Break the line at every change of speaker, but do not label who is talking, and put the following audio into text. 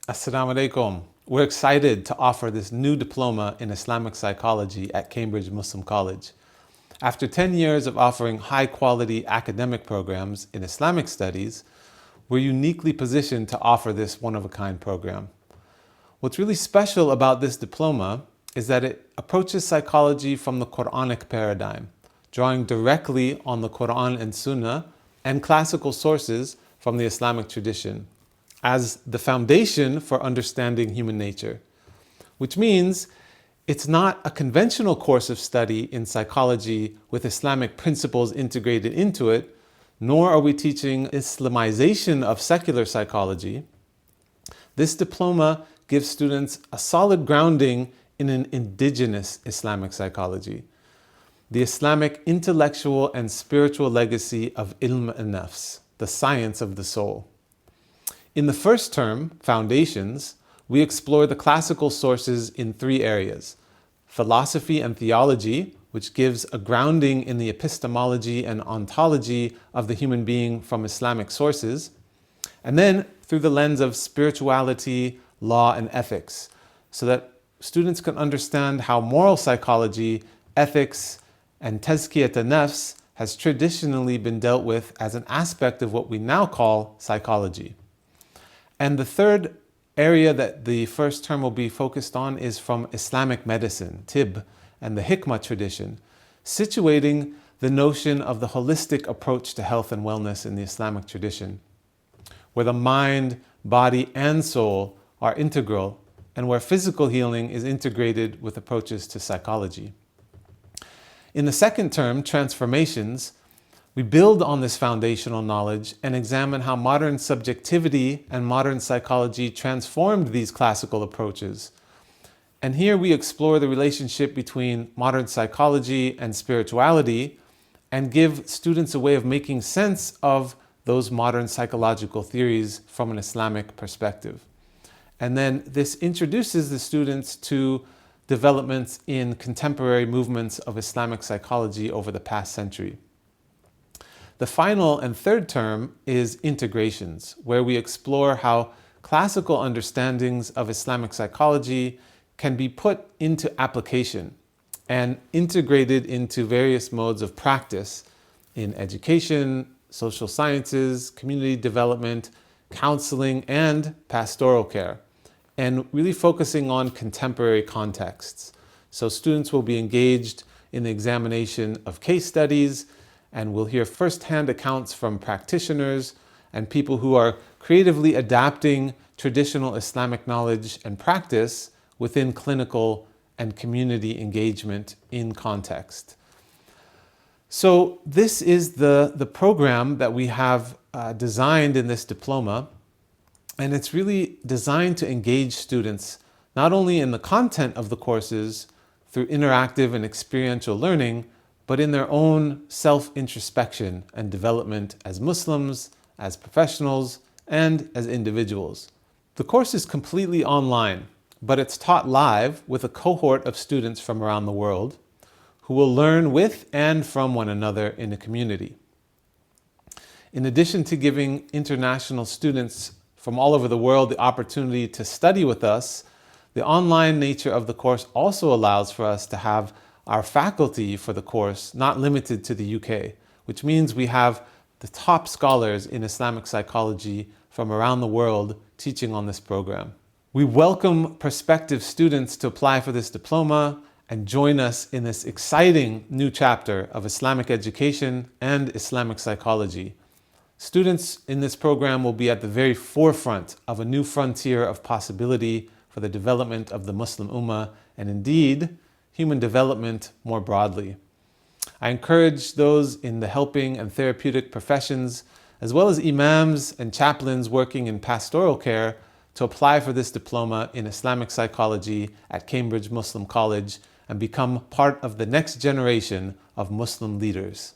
Assalamu alaikum. We're excited to offer this new diploma in Islamic Psychology at Cambridge Muslim College. After 10 years of offering high-quality academic programs in Islamic Studies, we're uniquely positioned to offer this one-of-a-kind program. What's really special about this diploma is that it approaches psychology from the Qur'anic paradigm, drawing directly on the Qur'an and Sunnah and classical sources from the Islamic tradition as the foundation for understanding human nature, which means it's not a conventional course of study in psychology with Islamic principles integrated into it, nor are we teaching Islamization of secular psychology. This diploma gives students a solid grounding in an indigenous Islamic psychology, the Islamic intellectual and spiritual legacy of ilm an-nafs, the science of the soul. In the first term, Foundations, we explore the classical sources in 3 areas: philosophy and theology, which gives a grounding in the epistemology and ontology of the human being from Islamic sources, and then through the lens of spirituality, law, and ethics, so that students can understand how moral psychology, ethics, and tazkiyat an-nafs has traditionally been dealt with as an aspect of what we now call psychology. And the third area that the first term will be focused on is from Islamic medicine, Tib, and the Hikmah tradition, situating the notion of the holistic approach to health and wellness in the Islamic tradition, where the mind, body, and soul are integral, and where physical healing is integrated with approaches to psychology. In the second term, Transformations, we build on this foundational knowledge and examine how modern subjectivity and modern psychology transformed these classical approaches. And here we explore the relationship between modern psychology and spirituality and give students a way of making sense of those modern psychological theories from an Islamic perspective. And then this introduces the students to developments in contemporary movements of Islamic psychology over the past century. The final and third term is Integrations, where we explore how classical understandings of Islamic psychology can be put into application and integrated into various modes of practice in education, social sciences, community development, counseling, and pastoral care, and really focusing on contemporary contexts. So students will be engaged in the examination of case studies, and we'll hear firsthand accounts from practitioners and people who are creatively adapting traditional Islamic knowledge and practice within clinical and community engagement in context. So this is the program that we have designed in this diploma, and it's really designed to engage students not only in the content of the courses through interactive and experiential learning, but in their own self-introspection and development as Muslims, as professionals, and as individuals. The course is completely online, but it's taught live with a cohort of students from around the world who will learn with and from one another in a community. In addition to giving international students from all over the world the opportunity to study with us, the online nature of the course also allows for us to have our faculty for the course not limited to the UK, which means we have the top scholars in Islamic psychology from around the world teaching on this program. We welcome prospective students to apply for this diploma and join us in this exciting new chapter of Islamic education and Islamic psychology. Students in this program will be at the very forefront of a new frontier of possibility for the development of the Muslim Ummah and indeed human development more broadly. I encourage those in the helping and therapeutic professions, as well as imams and chaplains working in pastoral care, to apply for this diploma in Islamic psychology at Cambridge Muslim College and become part of the next generation of Muslim leaders.